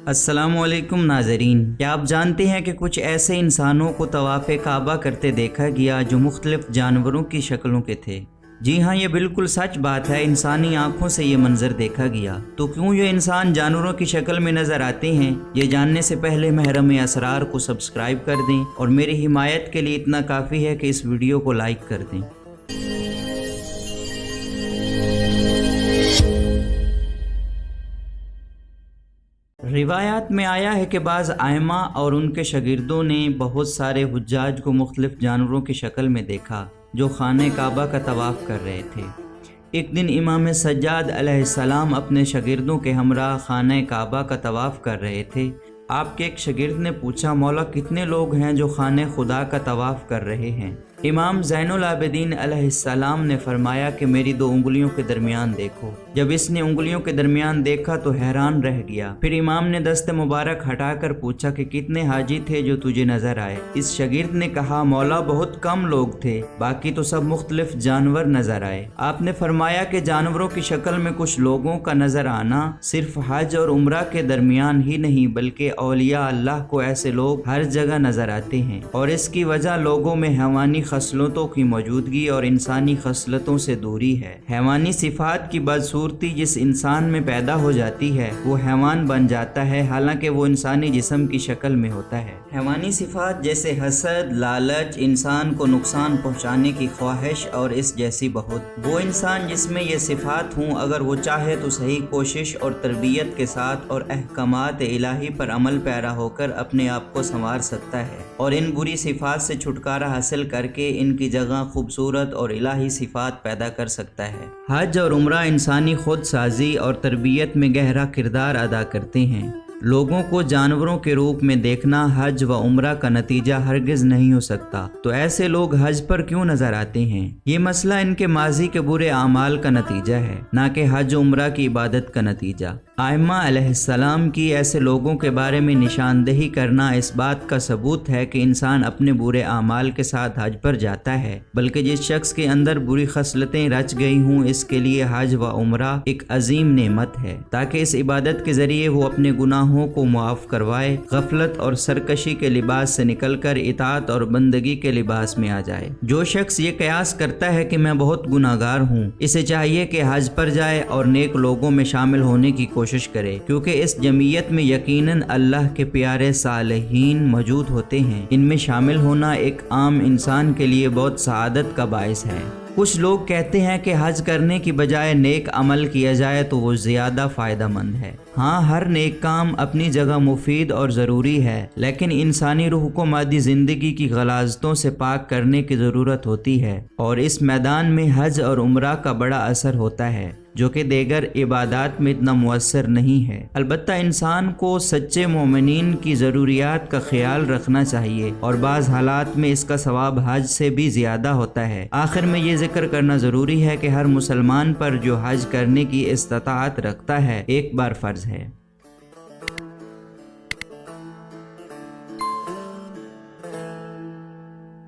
السلام علیکم ناظرین، کیا آپ جانتے ہیں کہ کچھ ایسے انسانوں کو طواف کعبہ کرتے دیکھا گیا جو مختلف جانوروں کی شکلوں کے تھے؟ جی ہاں، یہ بالکل سچ بات ہے، انسانی آنکھوں سے یہ منظر دیکھا گیا۔ تو کیوں یہ انسان جانوروں کی شکل میں نظر آتے ہیں؟ یہ جاننے سے پہلے محرم اسرار کو سبسکرائب کر دیں، اور میری حمایت کے لیے اتنا کافی ہے کہ اس ویڈیو کو لائک کر دیں۔ روایات میں آیا ہے کہ بعض ائمہ اور ان کے شاگردوں نے بہت سارے حجاج کو مختلف جانوروں کی شکل میں دیکھا جو خانہ کعبہ کا طواف کر رہے تھے۔ ایک دن امام سجاد علیہ السلام اپنے شاگردوں کے ہمراہ خانہ کعبہ کا طواف کر رہے تھے۔ آپ کے ایک شاگرد نے پوچھا، مولا کتنے لوگ ہیں جو خانہ خدا کا طواف کر رہے ہیں؟ امام زین العابدین علیہ السلام نے فرمایا کہ میری 2 انگلیوں کے درمیان دیکھو۔ جب اس نے انگلیوں کے درمیان دیکھا تو حیران رہ گیا۔ پھر امام نے دست مبارک ہٹا کر پوچھا کہ کتنے حاجی تھے جو تجھے نظر آئے؟ اس شاگرد نے کہا، مولا بہت کم لوگ تھے، باقی تو سب مختلف جانور نظر آئے۔ آپ نے فرمایا کہ جانوروں کی شکل میں کچھ لوگوں کا نظر آنا صرف حج اور عمرہ کے درمیان ہی نہیں بلکہ اولیاء اللہ کو ایسے لوگ ہر جگہ نظر آتے ہیں، اور اس کی وجہ لوگوں میں حیوانی خصلتوں کی موجودگی اور انسانی خصلتوں سے دوری ہے۔ حیوانی صفات کی بدصورتی جس انسان میں پیدا ہو جاتی ہے وہ حیوان بن جاتا ہے، حالانکہ وہ انسانی جسم کی شکل میں ہوتا ہے۔ حیوانی صفات جیسے حسد، لالچ، انسان کو نقصان پہنچانے کی خواہش اور اس جیسی بہت۔ وہ انسان جس میں یہ صفات ہوں، اگر وہ چاہے تو صحیح کوشش اور تربیت کے ساتھ اور احکامات الہی پر عمل پیرا ہو کر اپنے آپ کو سنوار سکتا ہے، اور ان بری صفات سے چھٹکارا حاصل کر کے ان کی جگہ خوبصورت اور الہی صفات پیدا کر سکتا ہے۔ حج اور عمرہ انسانی خود سازی اور تربیت میں گہرا کردار ادا کرتے ہیں۔ لوگوں کو جانوروں کے روپ میں دیکھنا حج و عمرہ کا نتیجہ ہرگز نہیں ہو سکتا، تو ایسے لوگ حج پر کیوں نظر آتے ہیں؟ یہ مسئلہ ان کے ماضی کے برے اعمال کا نتیجہ ہے، نہ کہ حج و عمرہ کی عبادت کا نتیجہ۔ ائمہ علیہ السلام کی ایسے لوگوں کے بارے میں نشاندہی کرنا اس بات کا ثبوت ہے کہ انسان اپنے برے اعمال کے ساتھ حج پر جاتا ہے، بلکہ جس شخص کے اندر بری خصلتیں رچ گئی ہوں اس کے لیے حج و عمرہ ایک عظیم نعمت ہے، تاکہ اس عبادت کے ذریعے وہ اپنے گناہوں کو معاف کروائے، غفلت اور سرکشی کے لباس سے نکل کر اطاعت اور بندگی کے لباس میں آ جائے۔ جو شخص یہ قیاس کرتا ہے کہ میں بہت گناہگار ہوں، اسے چاہیے کہ حج پر جائے اور نیک لوگوں میں شامل ہونے کی کوشش کرے، کیونکہ اس جمعیت میں یقیناً اللہ کے پیارے صالحین موجود ہوتے ہیں۔ ان میں شامل ہونا ایک عام انسان کے لیے بہت سعادت کا باعث ہے۔ کچھ لوگ کہتے ہیں کہ حج کرنے کی بجائے نیک عمل کیا جائے تو وہ زیادہ فائدہ مند ہے۔ ہاں، ہر نیک کام اپنی جگہ مفید اور ضروری ہے، لیکن انسانی روح کو مادی زندگی کی غلاظتوں سے پاک کرنے کی ضرورت ہوتی ہے، اور اس میدان میں حج اور عمرہ کا بڑا اثر ہوتا ہے، جو کہ دیگر عبادات میں اتنا مؤثر نہیں ہے۔ البتہ انسان کو سچے مومنین کی ضروریات کا خیال رکھنا چاہیے، اور بعض حالات میں اس کا ثواب حج سے بھی زیادہ ہوتا ہے۔ آخر میں یہ ذکر کرنا ضروری ہے کہ ہر مسلمان پر جو حج کرنے کی استطاعت رکھتا ہے ایک بار فرض ہے۔